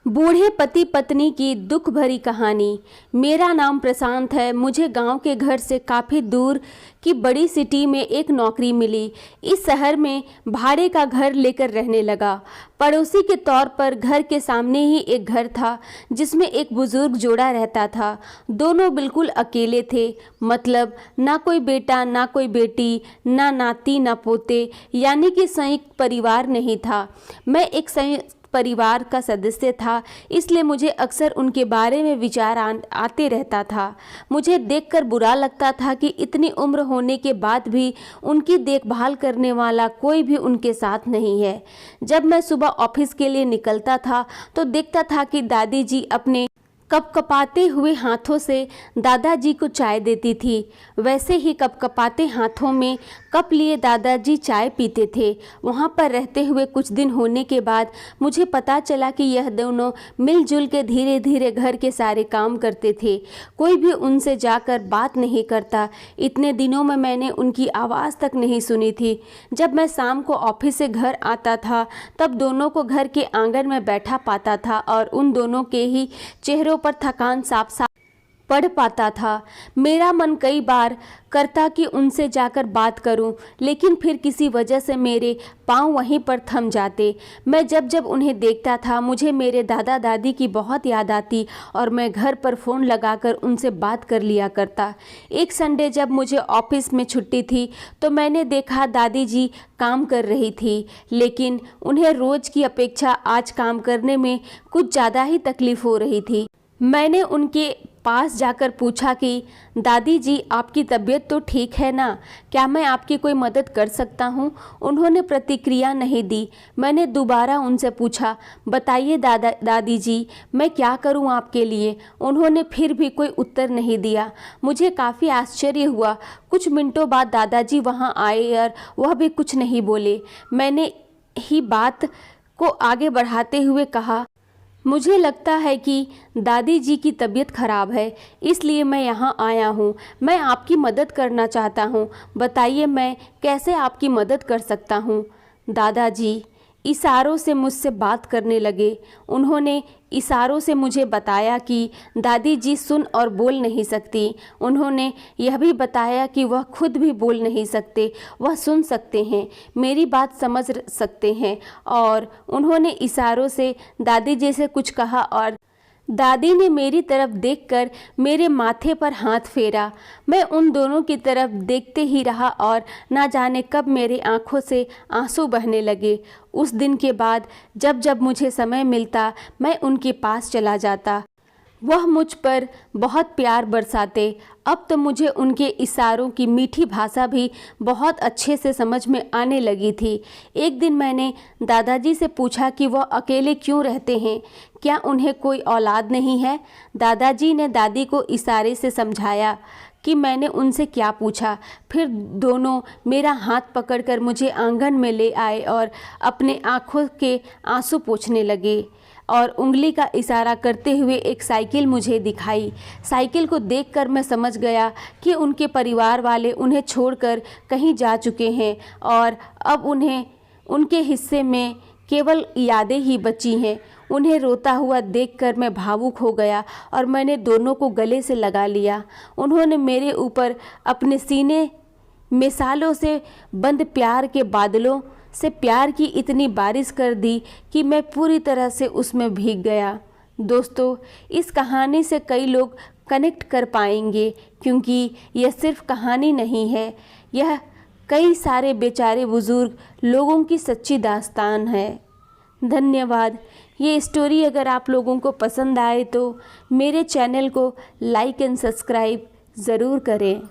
बूढ़े पति पत्नी की दुख भरी कहानी। मेरा नाम प्रशांत है। मुझे गांव के घर से काफ़ी दूर की बड़ी सिटी में एक नौकरी मिली। इस शहर में भाड़े का घर लेकर रहने लगा। पड़ोसी के तौर पर घर के सामने ही एक घर था जिसमें एक बुजुर्ग जोड़ा रहता था। दोनों बिल्कुल अकेले थे, मतलब ना कोई बेटा ना कोई बेटी, ना नाती ना पोते, यानी कि संयुक्त परिवार नहीं था। मैं एक संयुक्त परिवार का सदस्य था, इसलिए मुझे अक्सर उनके बारे में विचार आते रहता था। मुझे देखकर बुरा लगता था कि इतनी उम्र होने के बाद भी उनकी देखभाल करने वाला कोई भी उनके साथ नहीं है। जब मैं सुबह ऑफिस के लिए निकलता था तो देखता था कि दादी जी अपने कपकपाते हुए हाथों से दादाजी को चाय देती थी। वैसे ही कपकपाते हाथों में कप लिए दादाजी चाय पीते थे। वहाँ पर रहते हुए कुछ दिन होने के बाद मुझे पता चला कि यह दोनों मिलजुल के धीरे धीरे घर के सारे काम करते थे। कोई भी उनसे जाकर बात नहीं करता। इतने दिनों में मैंने उनकी आवाज़ तक नहीं सुनी थी। जब मैं शाम को ऑफिस से घर आता था तब दोनों को घर के आंगन में बैठा पाता था और उन दोनों के ही चेहरों पर थकान साफ साफ पढ़ पाता था। मेरा मन कई बार करता कि उनसे जाकर बात करूं, लेकिन फिर किसी वजह से मेरे पांव वहीं पर थम जाते। मैं जब जब उन्हें देखता था मुझे मेरे दादा दादी की बहुत याद आती और मैं घर पर फ़ोन लगाकर उनसे बात कर लिया करता। एक संडे जब मुझे ऑफिस में छुट्टी थी तो मैंने देखा दादी जी काम कर रही थी, लेकिन उन्हें रोज़ की अपेक्षा आज काम करने में कुछ ज़्यादा ही तकलीफ़ हो रही थी। मैंने उनके पास जाकर पूछा कि दादी जी, आपकी तबीयत तो ठीक है ना? क्या मैं आपकी कोई मदद कर सकता हूँ? उन्होंने प्रतिक्रिया नहीं दी। मैंने दोबारा उनसे पूछा, बताइए दादी जी, मैं क्या करूँ आपके लिए? उन्होंने फिर भी कोई उत्तर नहीं दिया। मुझे काफ़ी आश्चर्य हुआ। कुछ मिनटों बाद दादाजी वहाँ आए और वह भी कुछ नहीं बोले। मैंने ही बात को आगे बढ़ाते हुए कहा, मुझे लगता है कि दादी जी की तबीयत खराब है, इसलिए मैं यहाँ आया हूँ। मैं आपकी मदद करना चाहता हूँ। बताइए मैं कैसे आपकी मदद कर सकता हूँ? दादाजी इशारों से मुझसे बात करने लगे। उन्होंने इशारों से मुझे बताया कि दादी जी सुन और बोल नहीं सकती। उन्होंने यह भी बताया कि वह खुद भी बोल नहीं सकते, वह सुन सकते हैं, मेरी बात समझ सकते हैं। और उन्होंने इशारों से दादी जी से कुछ कहा और दादी ने मेरी तरफ देखकर मेरे माथे पर हाथ फेरा। मैं उन दोनों की तरफ देखते ही रहा और ना जाने कब मेरे आंखों से आंसू बहने लगे। उस दिन के बाद जब जब मुझे समय मिलता मैं उनके पास चला जाता। वह मुझ पर बहुत प्यार बरसाते। अब तो मुझे उनके इशारों की मीठी भाषा भी बहुत अच्छे से समझ में आने लगी थी। एक दिन मैंने दादाजी से पूछा कि वह अकेले क्यों रहते हैं, क्या उन्हें कोई औलाद नहीं है? दादाजी ने दादी को इशारे से समझाया कि मैंने उनसे क्या पूछा। फिर दोनों मेरा हाथ पकड़कर मुझे आंगन में ले आए और अपने आँखों के आंसू पोंछने लगे और उंगली का इशारा करते हुए एक साइकिल मुझे दिखाई। साइकिल को देखकर मैं समझ गया कि उनके परिवार वाले उन्हें छोड़कर कहीं जा चुके हैं और अब उन्हें उनके हिस्से में केवल यादें ही बची हैं। उन्हें रोता हुआ देखकर मैं भावुक हो गया और मैंने दोनों को गले से लगा लिया। उन्होंने मेरे ऊपर अपने सीने में सालों से बंद प्यार के बादलों से प्यार की इतनी बारिश कर दी कि मैं पूरी तरह से उसमें भीग गया। दोस्तों, इस कहानी से कई लोग कनेक्ट कर पाएंगे क्योंकि यह सिर्फ कहानी नहीं है, यह कई सारे बेचारे बुजुर्ग लोगों की सच्ची दास्तान है। धन्यवाद। ये स्टोरी अगर आप लोगों को पसंद आए तो मेरे चैनल को लाइक एंड सब्सक्राइब ज़रूर करें।